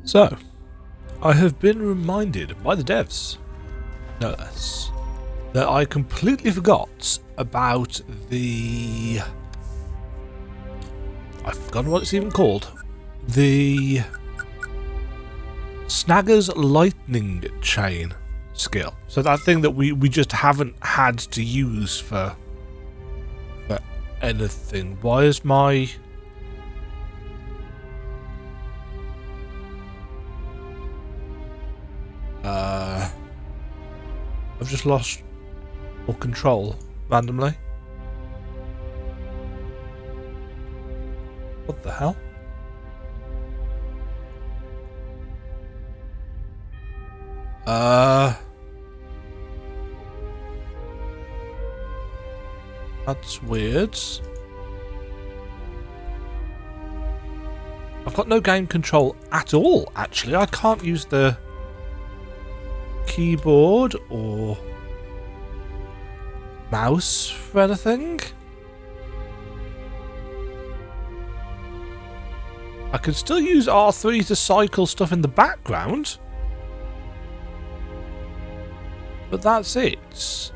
So, I have been reminded by the devs, no less, that I completely forgot about the... I've forgotten what it's even called. The Snaga's lightning chain skill. So that thing that we just haven't had to use for anything. Why is my... I've just lost all control randomly. What the hell? That's weird. I've got no game control at all, actually. I can't use the keyboard or mouse for anything. I can still use R3 to cycle stuff in the background, but that's it. This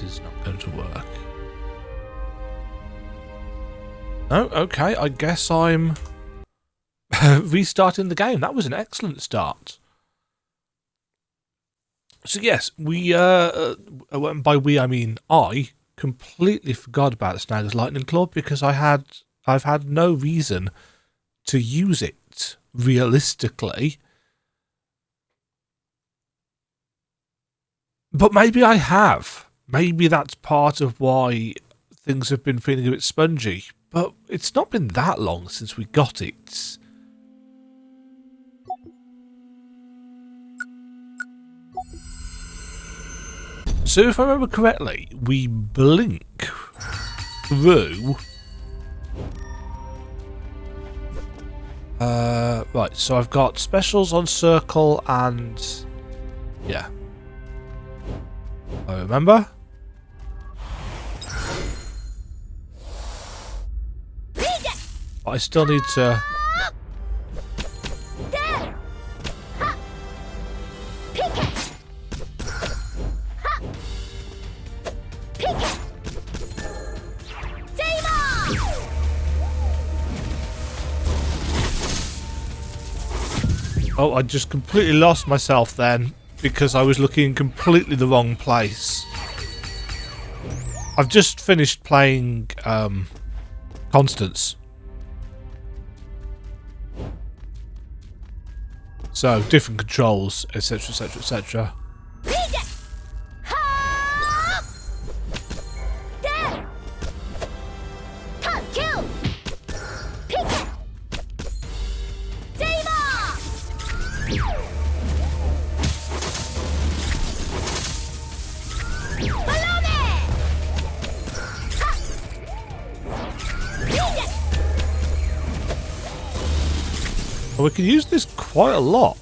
is not going to work. Oh, okay, I guess I'm restarting the game. That was an excellent start. So yes, we, by we I mean I, completely forgot about Snaga's Lightning Claw because I've had no reason to use it, realistically. But maybe I have. Maybe that's part of why things have been feeling a bit spongy. But it's not been that long since we got it. So if I remember correctly, we blink through... right, so I've got specials on circle and... yeah. I remember. But I still need to... Oh, I just completely lost myself then because I was looking in completely the wrong place. I've just finished playing Constance. So, different controls, etc, etc, etc. We can use this quite a lot.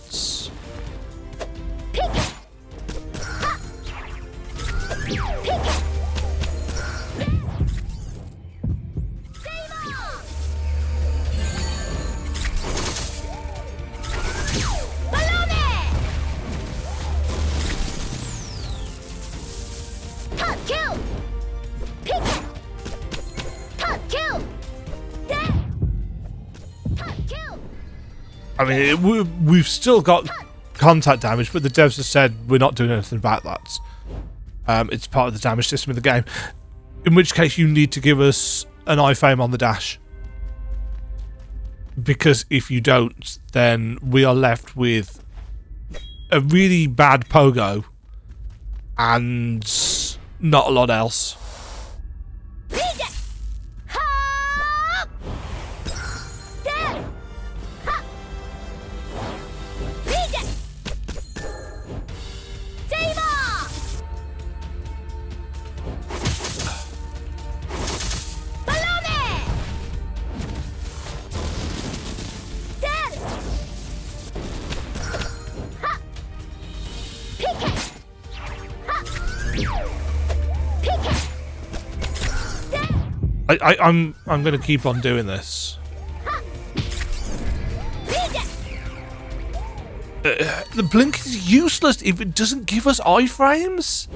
I mean, we've still got contact damage, but the devs have said we're not doing anything about that. It's part of the damage system of the game. In which case, you need to give us an iframe on the dash. Because if you don't, then we are left with a really bad pogo and not a lot else. I'm going to keep on doing this. The blink is useless if it doesn't give us iframes.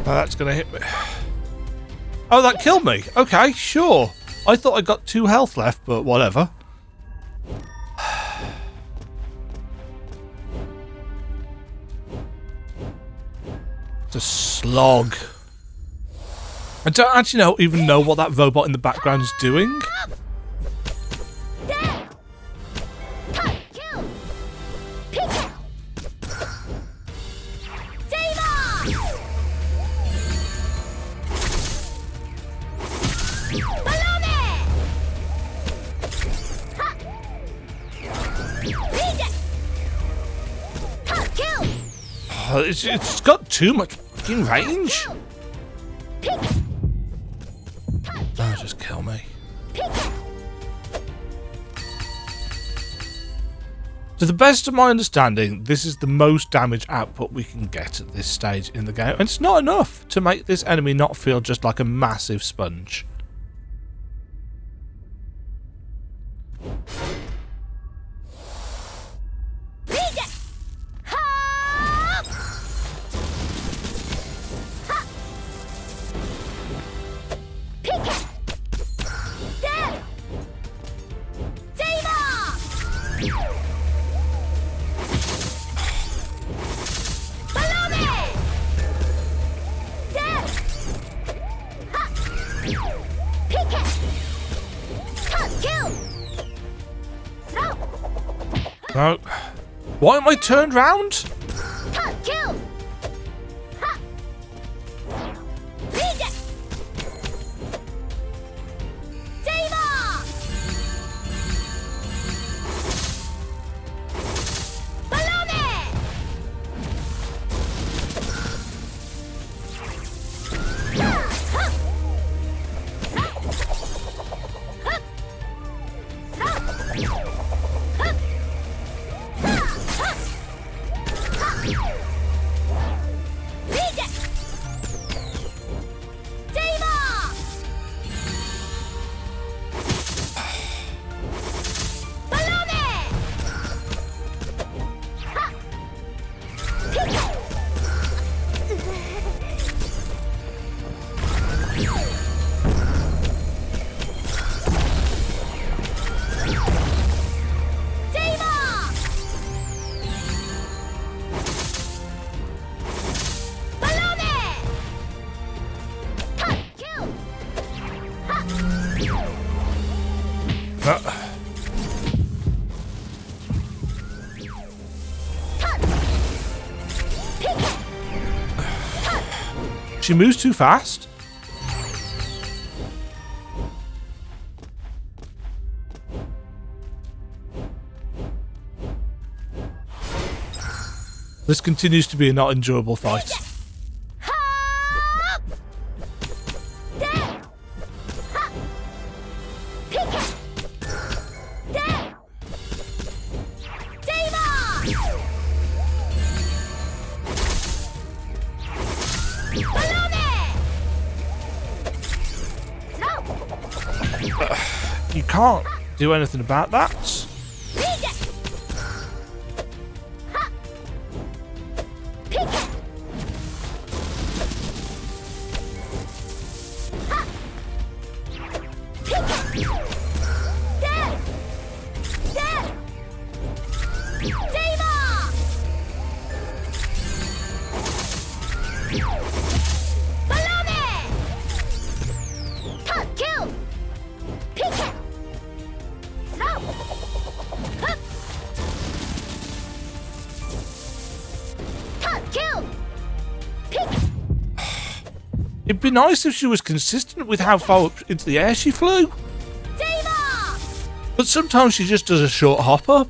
That's gonna hit me. Oh, that killed me. Okay, sure. I thought I got 2 health left, but whatever. It's a slog. I don't actually even know what that robot in the background is doing. It's got too much fucking range. Oh, just kill me. To the best of my understanding, this is the most damage output we can get at this stage in the game, and it's not enough to make this enemy not feel just like a massive sponge. No. Why am I turned round? She moves too fast. This continues to be a not enjoyable fight. You can't do anything about that. It'd be nice if she was consistent with how far up into the air she flew. But sometimes she just does a short hop up.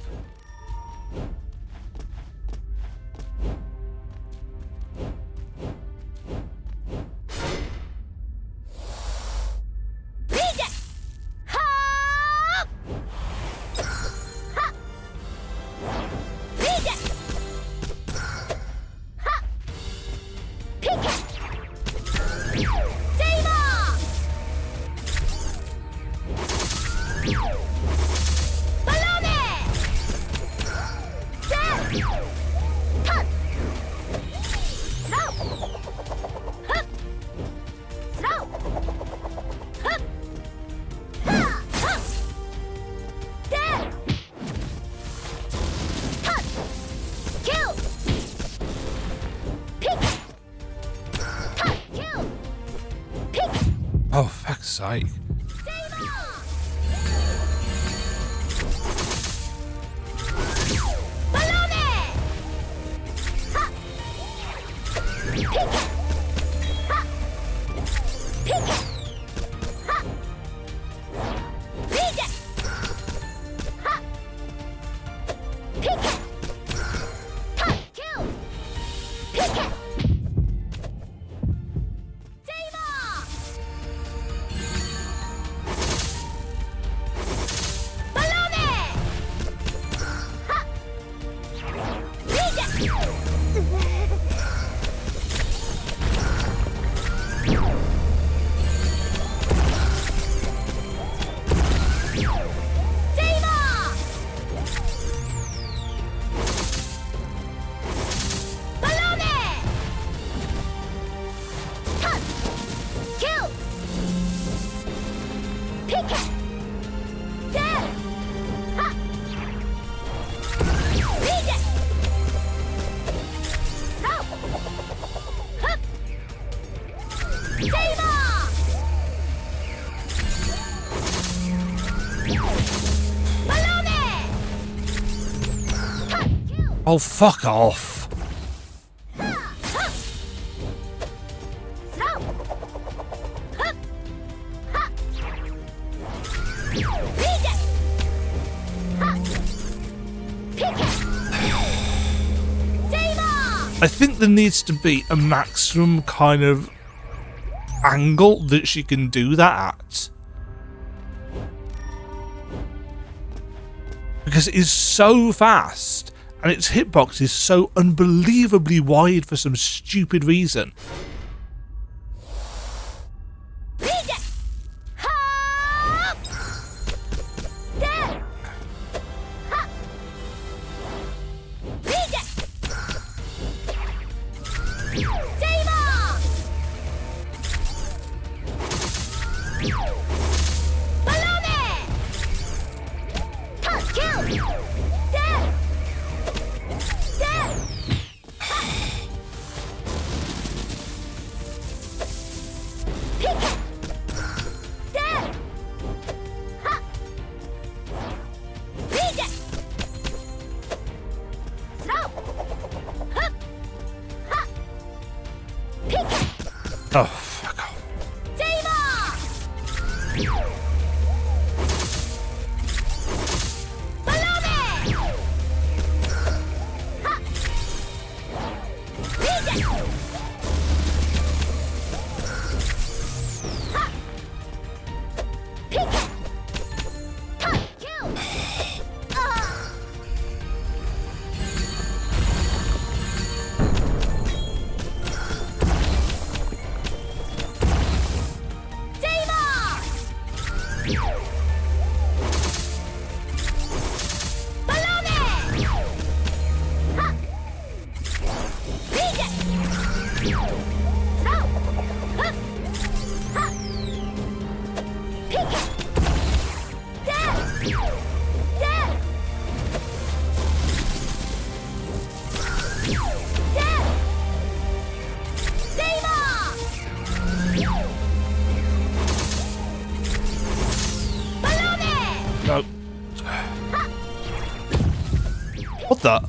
Oh, fuck's sake. Oh, fuck off. I think there needs to be a maximum kind of angle that she can do that at. Because it is so fast, and its hitbox is so unbelievably wide for some stupid reason. Oh, fuck off. No. What the?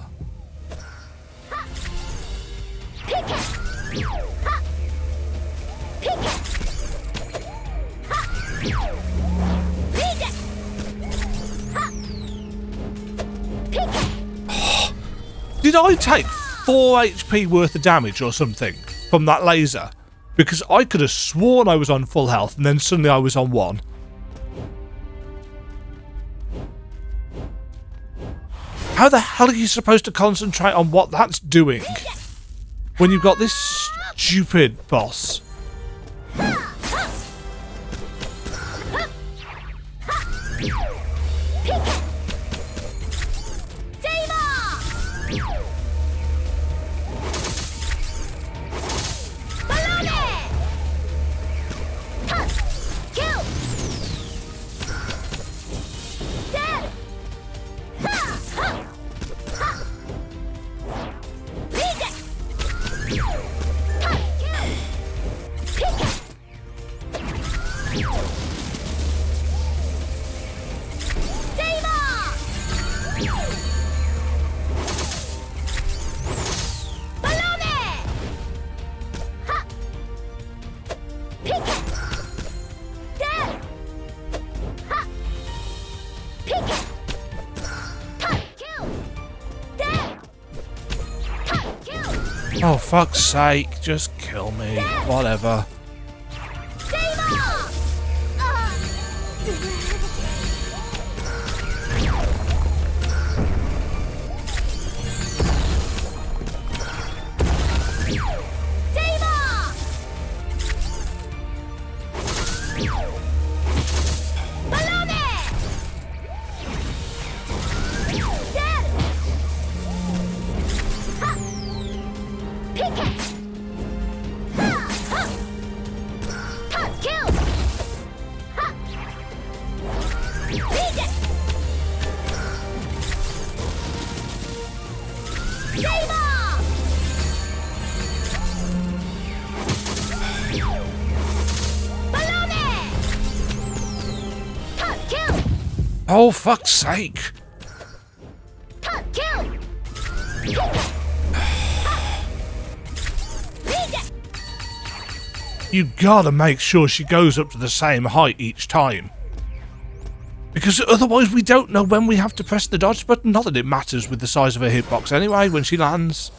Did I take 4 HP worth of damage or something from that laser? Because I could have sworn I was on full health and then suddenly I was on 1. How the hell are you supposed to concentrate on what that's doing when you've got this stupid boss? Oh, fuck's sake, just kill me. Whatever. Oh, fuck's sake. You gotta make sure she goes up to the same height each time. Because otherwise we don't know when we have to press the dodge button. Not that it matters with the size of her hitbox anyway when she lands.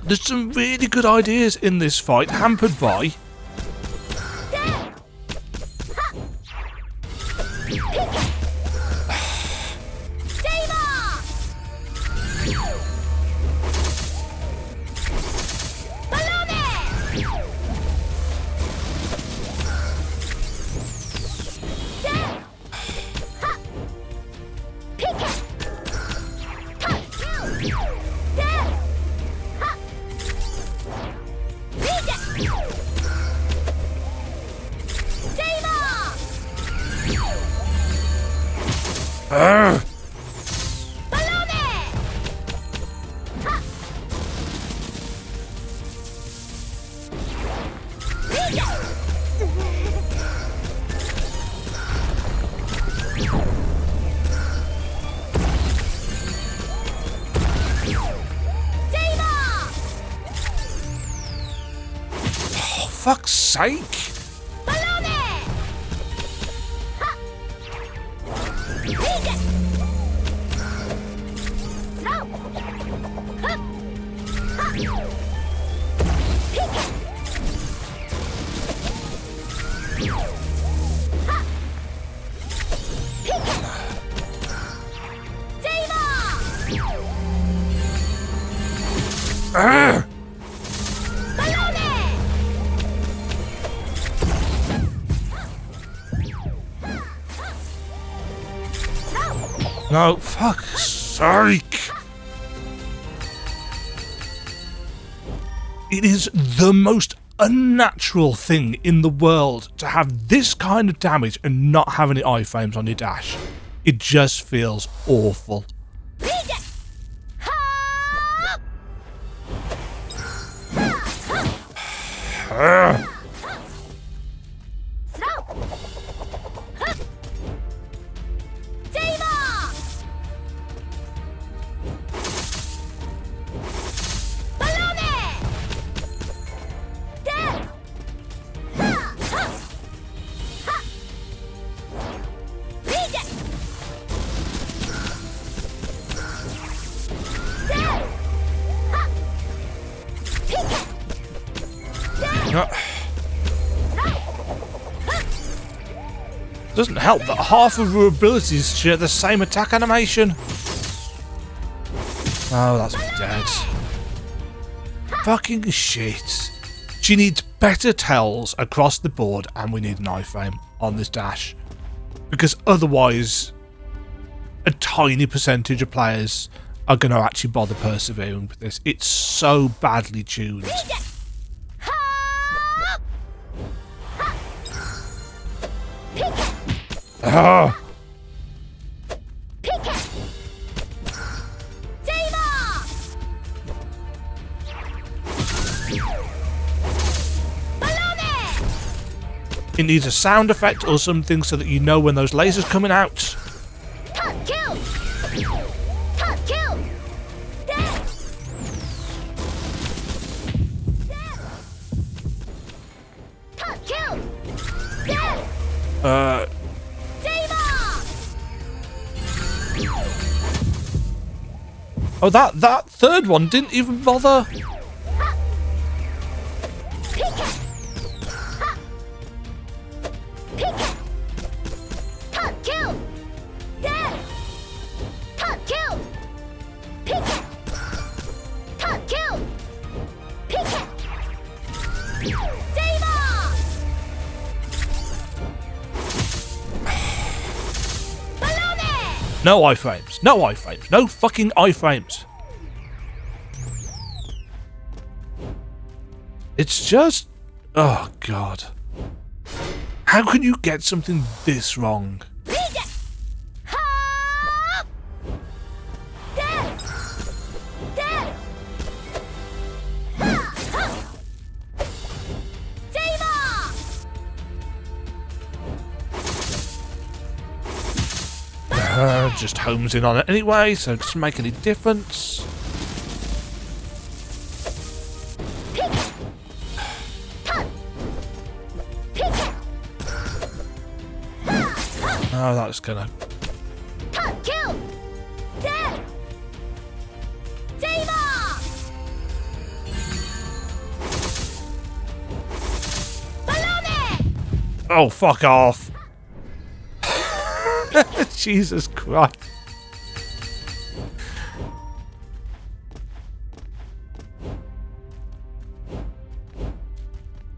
There's some really good ideas in this fight, hampered by... fuck's sake! Ah! No, fuck's sake! It is the most unnatural thing in the world to have this kind of damage and not have any iframes on your dash. It just feels awful. Doesn't help that half of her abilities share the same attack animation. Oh, that's dead. Fucking shit. She needs better tells across the board, and we need an iframe on this dash. Because otherwise, a tiny percentage of players are going to actually bother persevering with this. It's so badly tuned. Ah! It needs a sound effect or something so that you know when those lasers coming out. Oh, that third one didn't even bother. No iframes. No iframes. No fucking iframes. It's just... Oh, God. How can you get something this wrong? Just homes in on it anyway, so it doesn't make any difference. Oh, that's gonna... Oh, fuck off. Jesus Christ.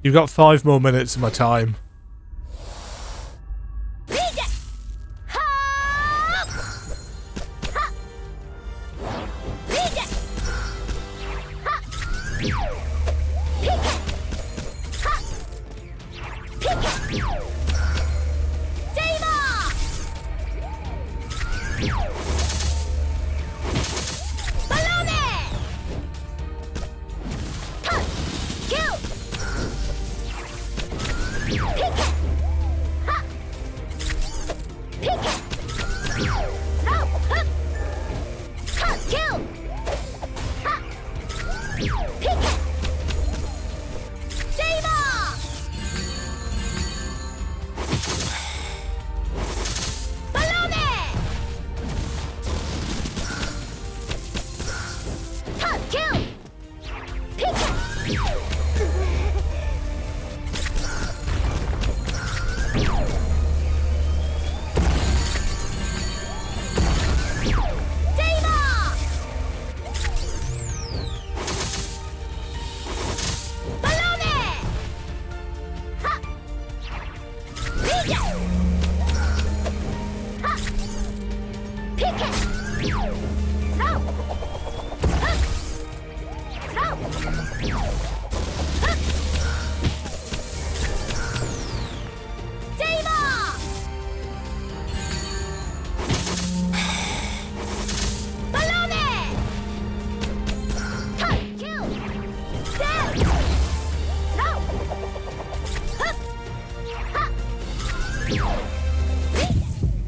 You've got 5 more minutes of my time.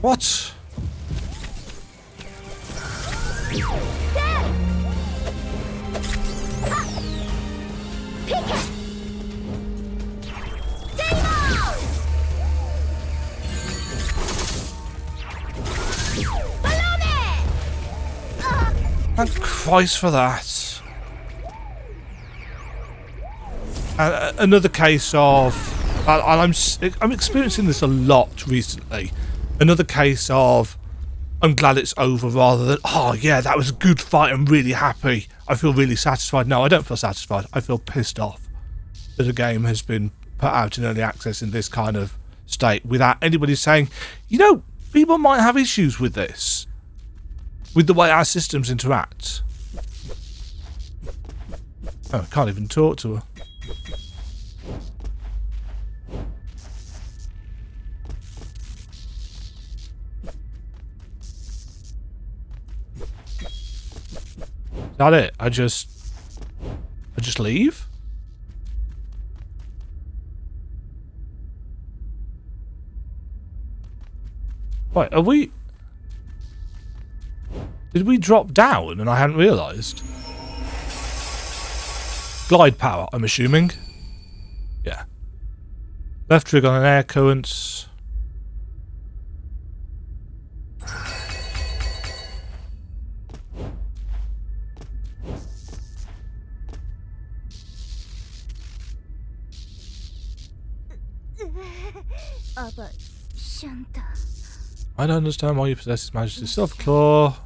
What? Thank Christ for that. Another case of, and I'm experiencing this a lot recently. Another case of, I'm glad it's over, rather than, oh yeah, that was a good fight, I'm really happy, I feel really satisfied. No, I don't feel satisfied. I feel pissed off that a game has been put out in early access in this kind of state without anybody saying, you know, people might have issues with this, with the way our systems interact. Oh, I can't even talk to her. Is that it? I just leave? Wait, are we... Did we drop down and I hadn't realised? Glide power, I'm assuming. Yeah. Left trigger on an air current. I don't understand why you possess His Majesty's Silver Claw.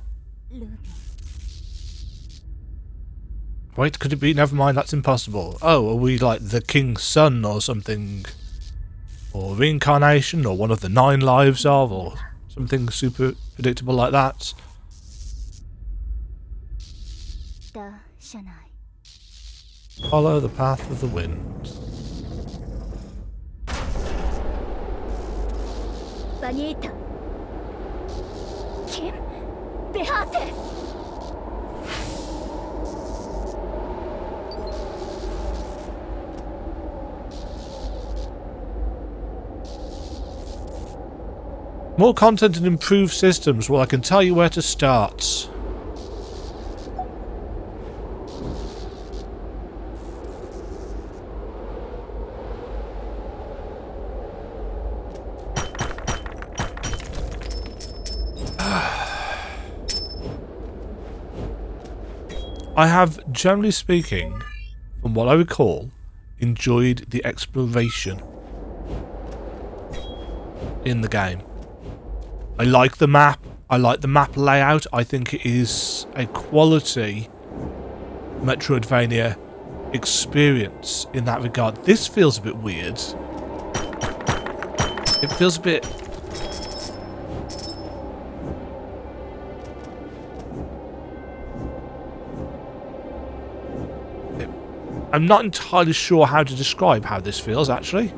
Wait, could it be? Never mind, that's impossible. Oh, are we like the King's son or something? Or reincarnation, or one of the 9 lives of, or something super predictable like that? Follow the path of the wind. More content and improved systems. Well, I can tell you where to start. I have, generally speaking, from what I recall, enjoyed the exploration in the game. I like the map. I like the map layout. I think it is a quality Metroidvania experience in that regard. This feels a bit weird. It feels a bit... I'm not entirely sure how to describe how this feels, actually.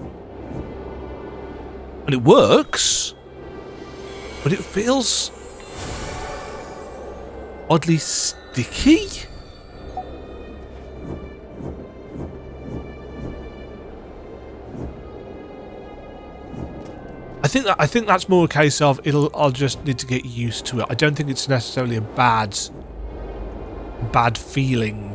And it works, but it feels oddly sticky. I think that's more a case of I'll just need to get used to it. I don't think it's necessarily a bad feeling.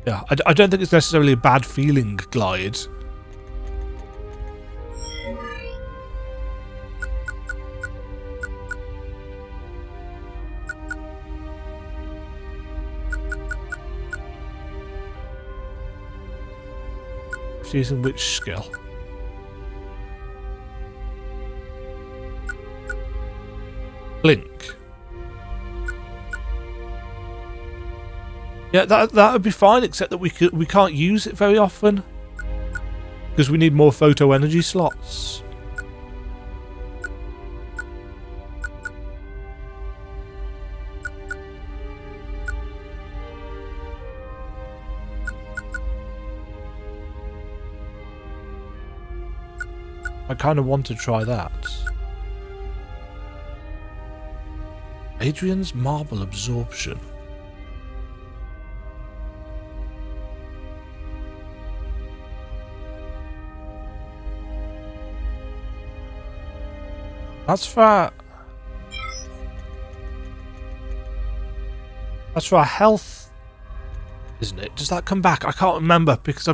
Yeah, I don't think it's necessarily a bad feeling glide. Using which skill? Blink. Yeah, that would be fine, except that we can't use it very often because we need more photo energy slots. I kind of want to try that. Adrian's marble absorption. That's for our health, isn't it? Does that come back? I can't remember because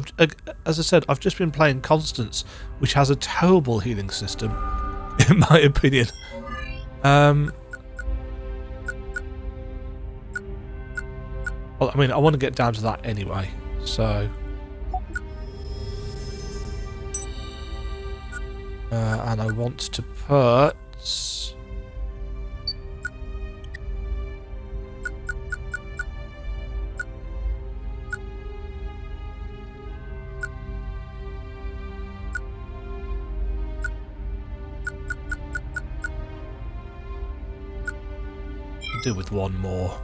as I said, I've just been playing Constance, which has a terrible healing system, in my opinion. Well, I mean, I want to get down to that anyway, so. And I want to put. Do with one more.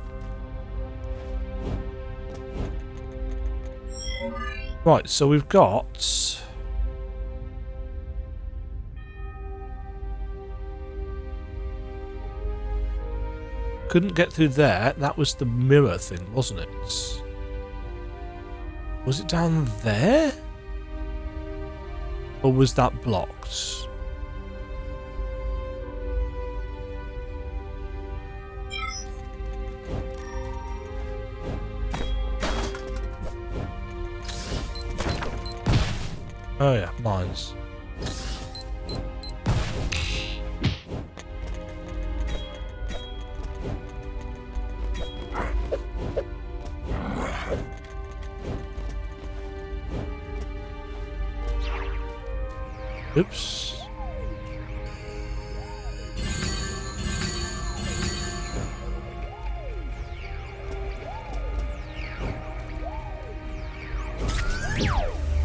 Right, so we've got couldn't get through there. That was the mirror thing, wasn't it? Was it down there? Or was that blocked? Oh yeah, mines. Oops.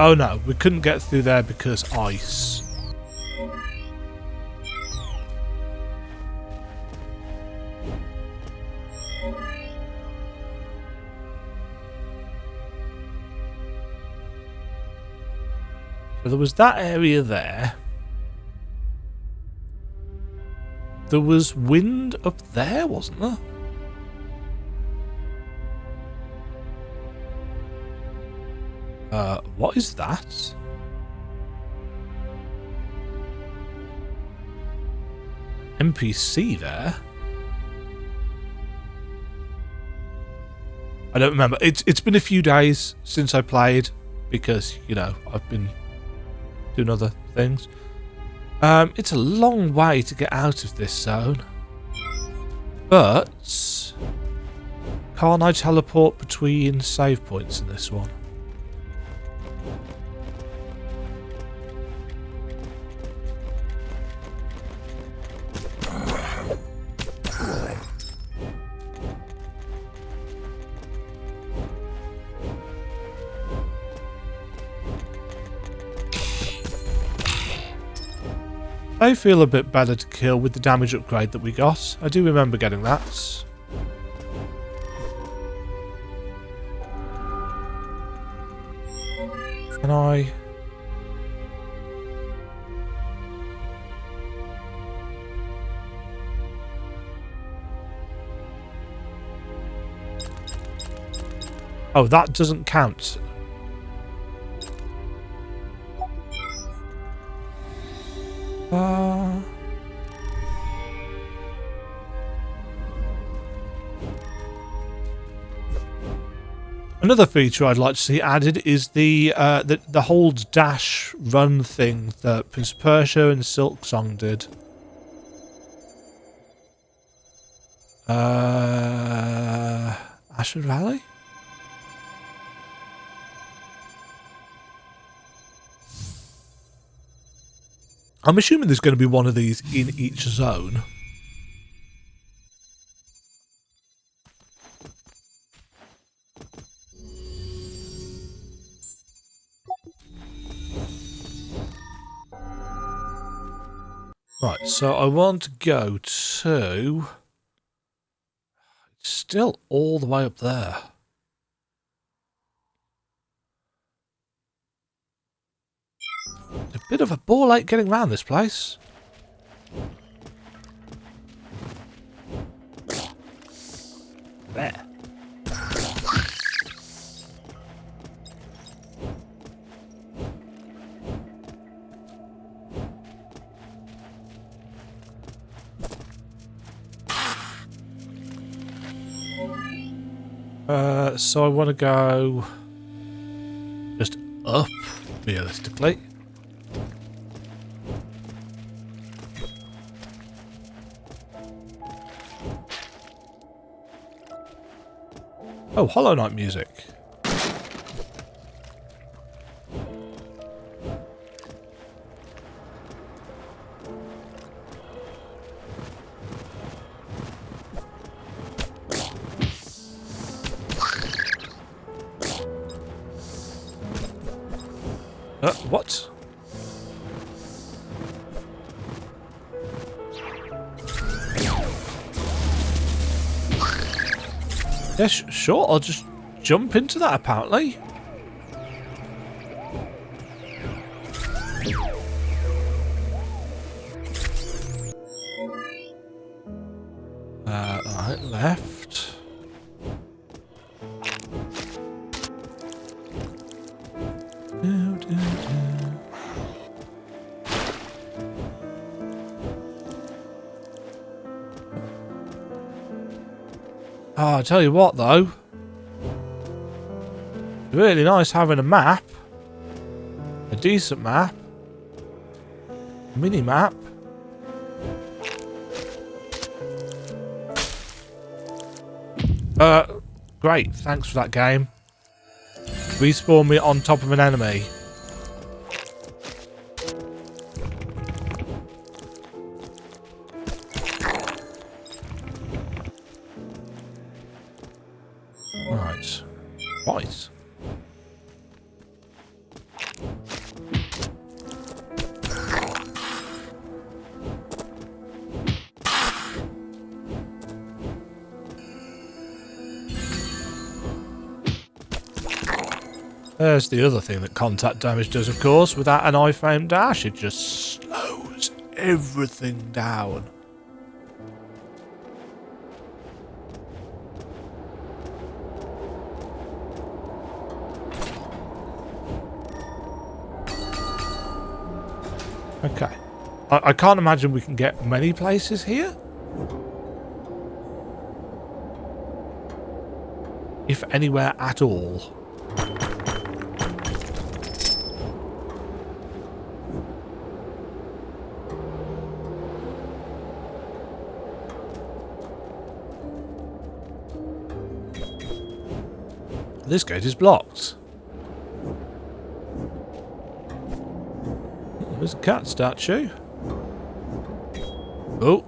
Oh no, we couldn't get through there because ice. So there was that area there. There was wind up there, wasn't there? What is that? NPC there? I don't remember. It's been a few days since I played because, you know, I've been doing other things. It's a long way to get out of this zone. But can't I teleport between save points in this one? They feel a bit better to kill with the damage upgrade that we got. I do remember getting that. Can I... Oh, that doesn't count. Another feature I'd like to see added is the hold dash run thing that Prince of Persia and Silk Song did. Ashford Valley? I'm assuming there's going to be one of these in each zone. Right, so I want to go to... It's still all the way up there. It's a bit of a ball ache getting around this place. There. So I want to go just up, realistically. Oh, Hollow Knight music. What? Yeah, sure, I'll just jump into that, apparently. Right, left. Oh, I tell you what, though. Really nice having a map. A decent map. A mini-map. Great. Thanks for that game. Respawn me on top of an enemy. Right. Right. There's the other thing that contact damage does, of course. Without an iframe dash, it just slows everything down. Okay. I can't imagine we can get many places here. If anywhere at all. This gate is blocked. Oh, there's a cat statue. Oh.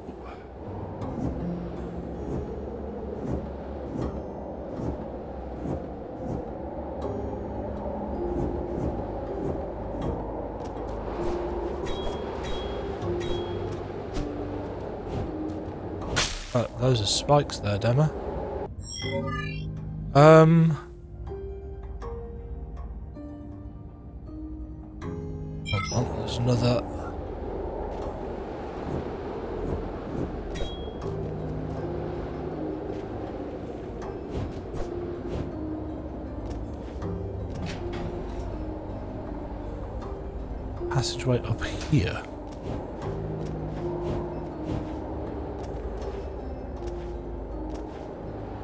Those are spikes there, Dema. Hold on, there's another. Passageway up here.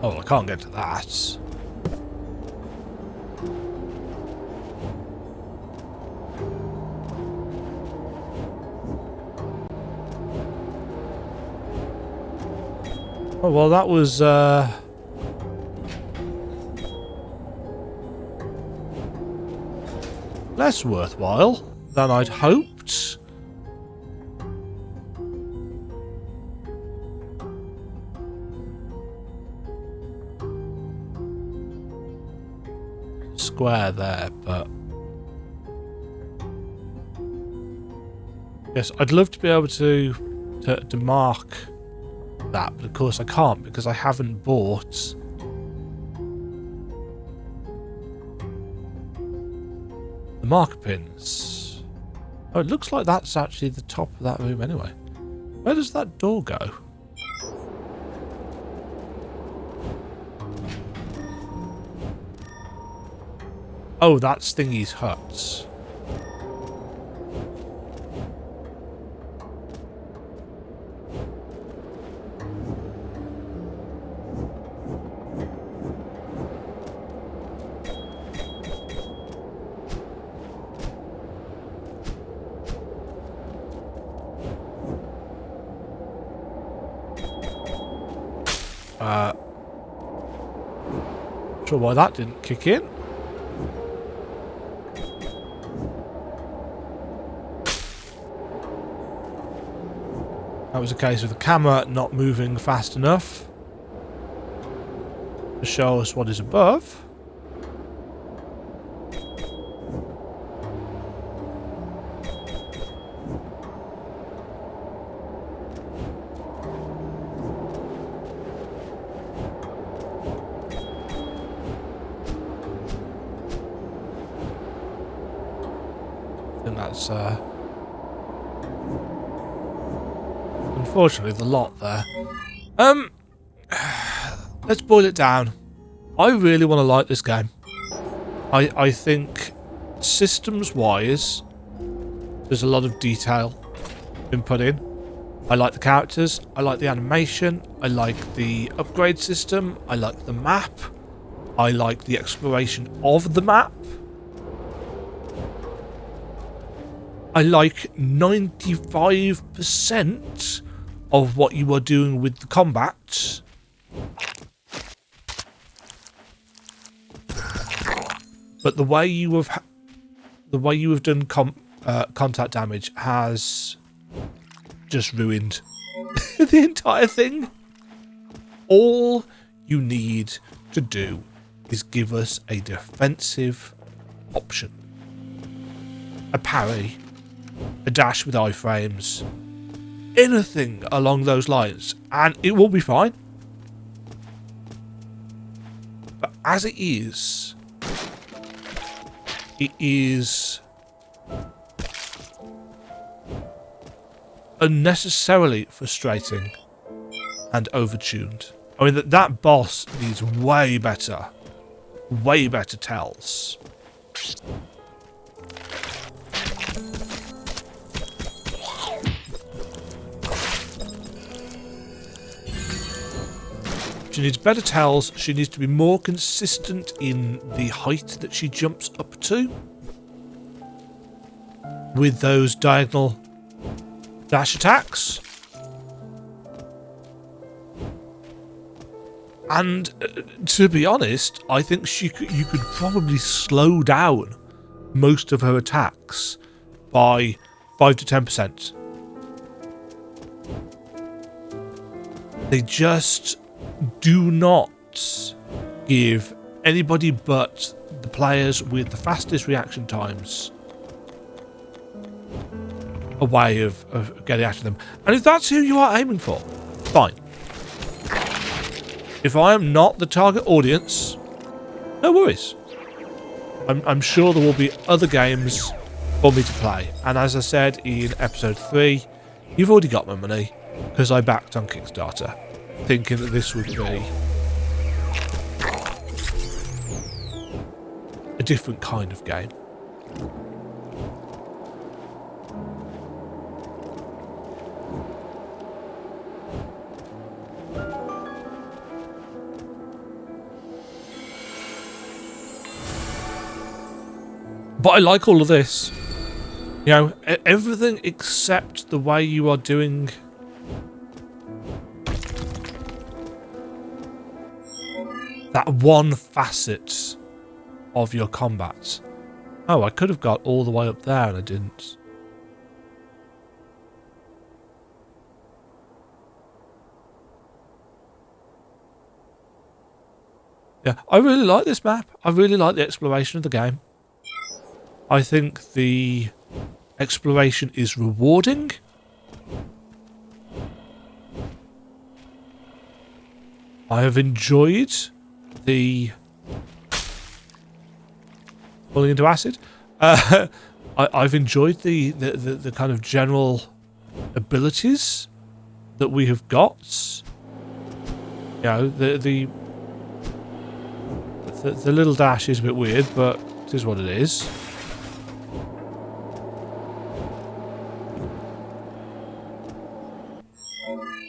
Oh, I can't get to that. Oh, well, that was, less worthwhile than I'd hoped. Square there, but yes, I'd love to be able to mark that, but of course I can't because I haven't bought the marker pins. Oh, it looks like that's actually the top of that room anyway. Where does that door go? Oh, that's Thingy's hut. Sure why that didn't kick in. That was a case of the camera not moving fast enough to show us what is above. I think that's unfortunately the lot there. Let's boil it down. I really want to like this game. I think systems wise there's a lot of detail been put in. I like the characters, I like the animation, I like the upgrade system, I like the map, I like the exploration of the map. I like 95% of what you are doing with the combat. But the way you have done contact damage has just ruined the entire thing. All you need to do is give us a defensive option, a parry, a dash with iframes, anything along those lines, and it will be fine. But as it is unnecessarily frustrating and overtuned. I mean, that boss needs way better tells. She needs better tells. She needs to be more consistent in the height that she jumps up to with those diagonal dash attacks. And to be honest, I think you could probably slow down most of her attacks by 5 to 10%. They just do not give anybody but the players with the fastest reaction times a way of getting after them. And if that's who you are aiming for, fine. If I am not the target audience, no worries. I'm sure there will be other games for me to play. And as I said in episode 3, you've already got my money because I backed on Kickstarter, thinking that this would be a different kind of game. But I like all of this. You know, everything except the way you are doing that one facet of your combat. Oh, I could have got all the way up there and I didn't. Yeah, I really like this map. I really like the exploration of the game. I think the exploration is rewarding. I have enjoyed the falling into acid. I've enjoyed the kind of general abilities that we have got. You know, the little dash is a bit weird, but it is what it is.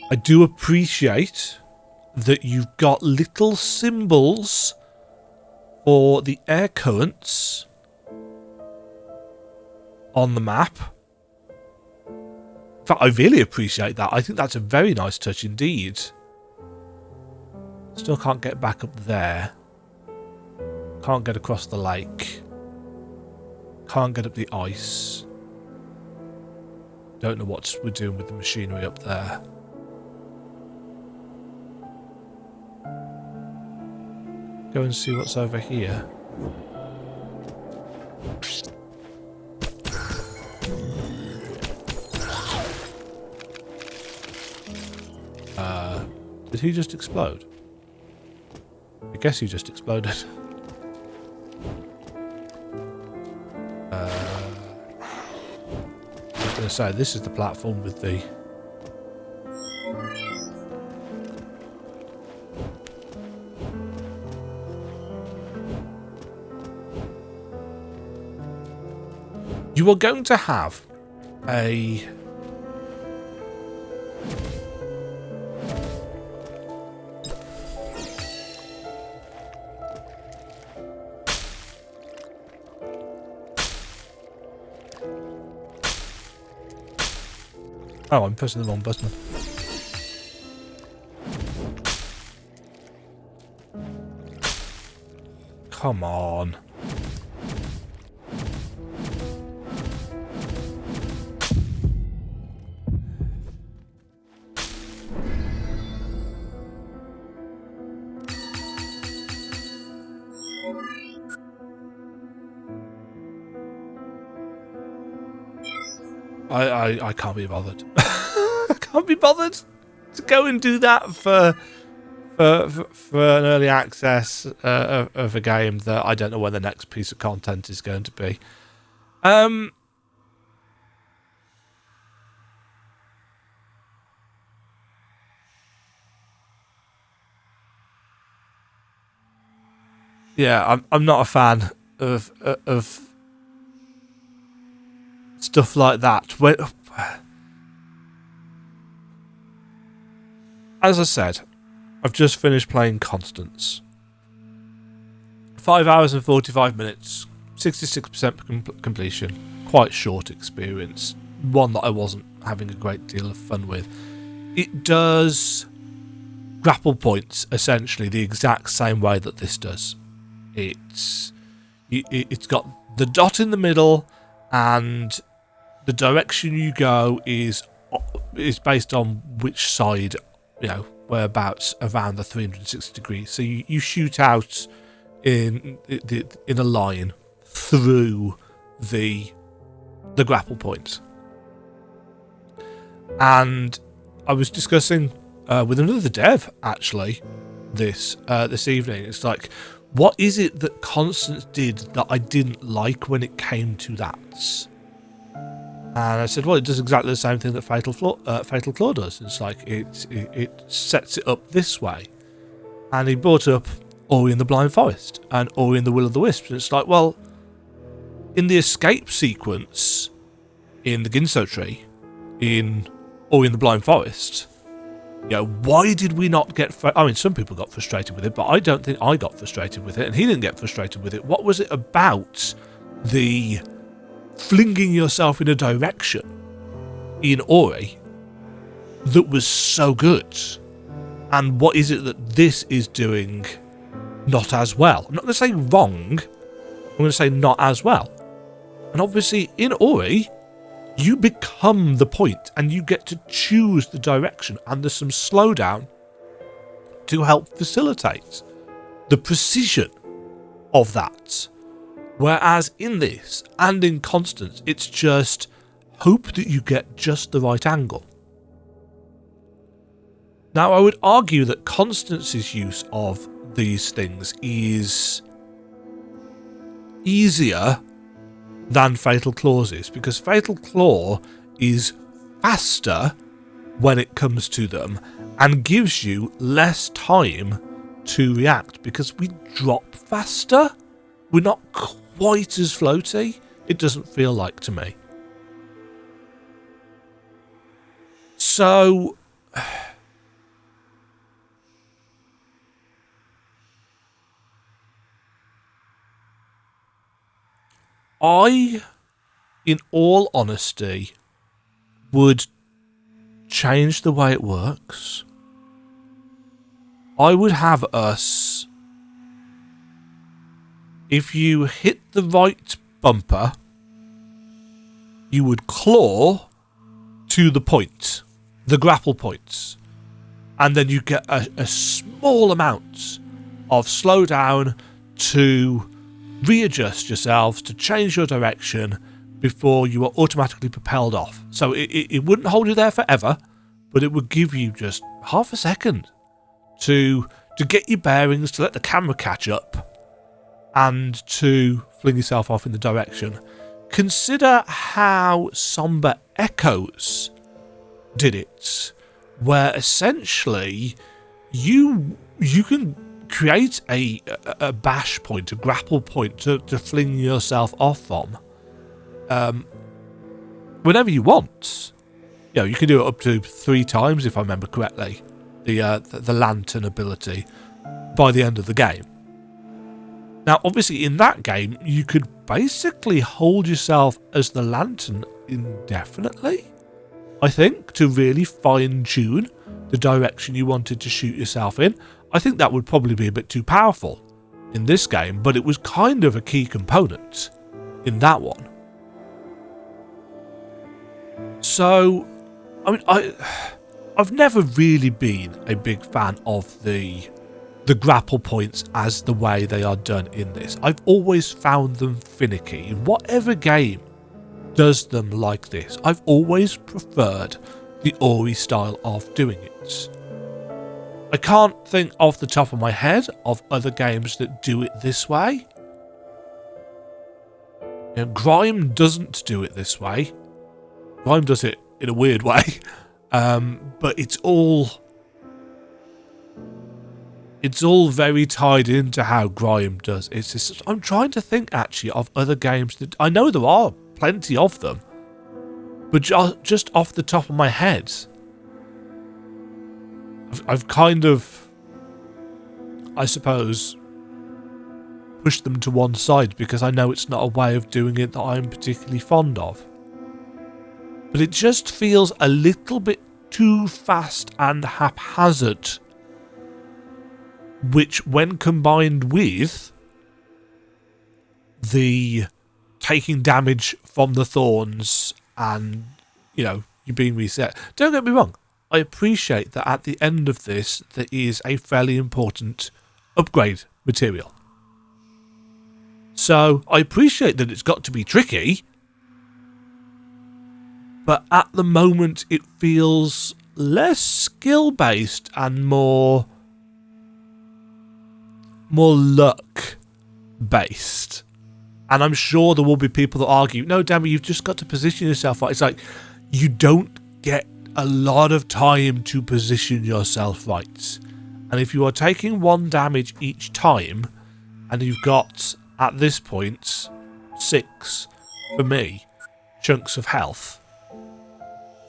I do appreciate that you've got little symbols for the air currents on the map. In fact, I really appreciate that. I think that's a very nice touch indeed. Still can't get back up there. Can't get across the lake. Can't get up the ice. Don't know what we're doing with the machinery up there. Go and see what's over here. Did he just explode? I guess he just exploded. I was going to say, this is the platform with the... You are going to have a... Oh, I'm pressing the wrong button. Come on. I can't be bothered. I can't be bothered to go and do that for an early access of a game that I don't know where the next piece of content is going to be. Yeah, I'm not a fan of stuff like that. As I said, I've just finished playing Constance. 5 hours and 45 minutes, 66% completion. Quite short experience. One that I wasn't having a great deal of fun with. It does grapple points essentially the exact same way that this does. It's got the dot in the middle, and the direction you go is based on which side, whereabouts around the 360 degrees. So you shoot out in a line through the grapple point. And I was discussing with another dev actually this evening. It's like, what is it that Constance did that I didn't like when it came to that? And I said, well, it does exactly the same thing that Fatal Claw does. It's like it sets it up this way. And he brought up Ori and the Blind Forest and Ori and the Will of the Wisps. And it's like, well, in the escape sequence in the Ginso tree, in Ori and the Blind Forest, why did we not get... I mean, some people got frustrated with it, but I don't think I got frustrated with it, and he didn't get frustrated with it. What was it about the flinging yourself in a direction in Ori that was so good? And what is it that this is doing not as well? I'm not going to say wrong, I'm going to say not as well. And obviously, in Ori, you become the point and you get to choose the direction, and there's some slowdown to help facilitate the precision of that. Whereas in this and in Constance, it's just hope that you get just the right angle. Now, I would argue that Constance's use of these things is easier than Fatal Claw's is, because Fatal Claw is faster when it comes to them and gives you less time to react, because we drop faster. We're not quite as floaty. It doesn't feel like to me. So I, in all honesty, would change the way it works. I would have us if you hit the right bumper, you would claw to the point, the grapple points, and then you get a small amount of slowdown to readjust yourselves, to change your direction before you are automatically propelled off. So it wouldn't hold you there forever, but it would give you just half a second to get your bearings, to let the camera catch up, and to fling yourself off in the direction. Consider how Somber Echoes did it, where essentially you can create a bash point, a grapple point to fling yourself off from whenever you want. You know, you can do it up to 3 times, if I remember correctly, the lantern ability by the end of the game. Now, obviously, in that game, you could basically hold yourself as the lantern indefinitely, I think, to really fine-tune the direction you wanted to shoot yourself in. I think that would probably be a bit too powerful in this game, but it was kind of a key component in that one. So, I mean, I've never really been a big fan of the grapple points as the way they are done in this. I've always found them finicky. Whatever game does them like this, I've always preferred the Ori style of doing it. I can't think off the top of my head of other games that do it this way. You know, Grime doesn't do it this way. Grime does it in a weird way, but it's all very tied into how Grime does. It's just, I'm trying to think actually of other games that I know there are plenty of them, but just off the top of my head, I've kind of, I suppose, pushed them to one side because I know it's not a way of doing it that I'm particularly fond of. But it just feels a little bit too fast and haphazard, which, when combined with the taking damage from the thorns and, you know, you being reset. Don't get me wrong, I appreciate that at the end of this there is a fairly important upgrade material. So I appreciate that it's got to be tricky, but at the moment it feels less skill-based and more luck-based. And I'm sure there will be people that argue, no, damn it, you've just got to position yourself right. It's like, you don't get a lot of time to position yourself right. And if you are taking 1 damage each time, and you've got, at this point, 6, for me, chunks of health,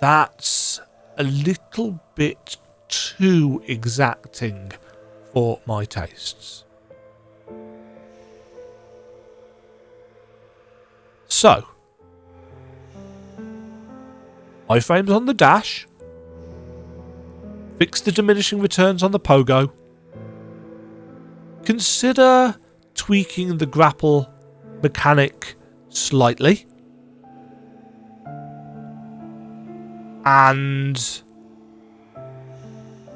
that's a little bit too exacting for my tastes. So, iframes on the dash, fix the diminishing returns on the pogo, consider tweaking the grapple mechanic slightly, and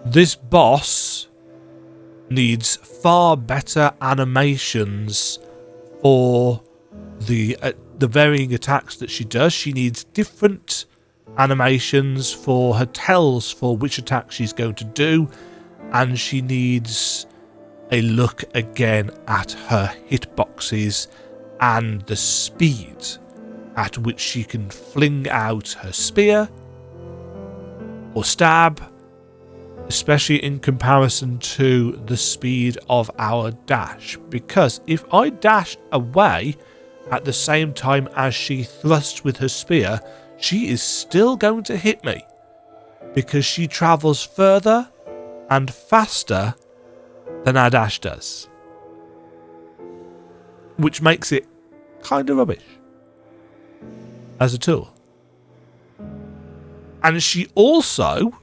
this boss needs far better animations for the varying attacks that she does. She needs different animations for her tells for which attack she's going to do, and she needs a look again at her hitboxes and the speed at which she can fling out her spear or stab, especially in comparison to the speed of our dash, because if I dash away at the same time as she thrusts with her spear, she is still going to hit me, because she travels further and faster than our dash does, which makes it kind of rubbish as a tool. And she also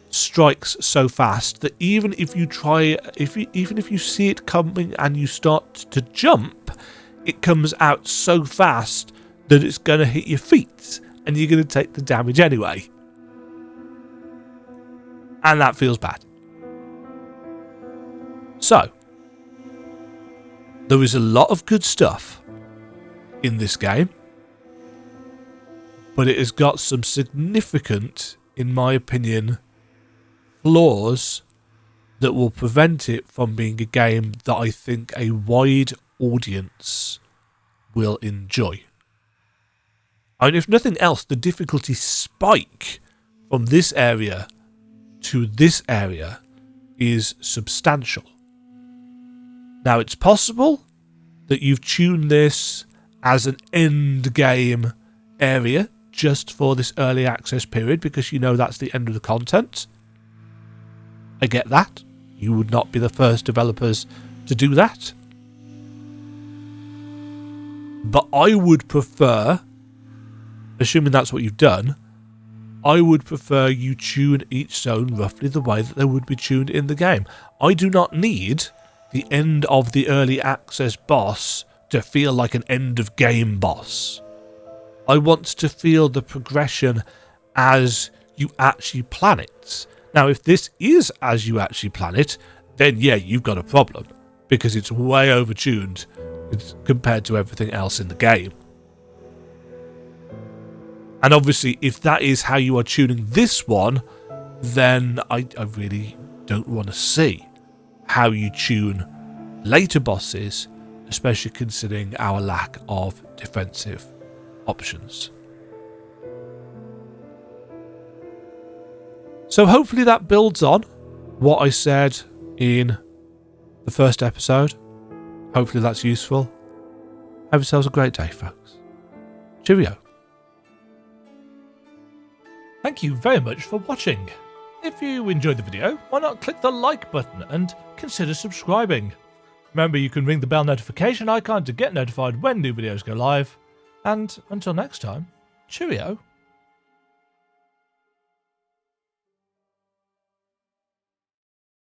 strikes so fast that even if you see it coming and you start to jump, it comes out so fast that it's going to hit your feet and you're going to take the damage anyway. And that feels bad. So, there is a lot of good stuff in this game, but it has got some significant, in my opinion, flaws that will prevent it from being a game that I think a wide audience will enjoy. And if nothing else, the difficulty spike from this area to this area is substantial. Now, it's possible that you've tuned this as an end game area just for this early access period because you know that's the end of the content. I get that. You would not be the first developers to do that. But I would prefer, assuming that's what you've done, I would prefer you tune each zone roughly the way that they would be tuned in the game. I do not need the end of the early access boss to feel like an end of game boss. I want to feel the progression as you actually plan it. Now, if this is as you actually plan it, then yeah, you've got a problem because it's way overtuned compared to everything else in the game. And obviously, if that is how you are tuning this one, then I really don't want to see how you tune later bosses, especially considering our lack of defensive options. So hopefully that builds on what I said in the first episode. Hopefully that's useful. Have yourselves a great day, folks. Cheerio. Thank you very much for watching. If you enjoyed the video, why not click the like button and consider subscribing. Remember, you can ring the bell notification icon to get notified when new videos go live. And until next time, cheerio.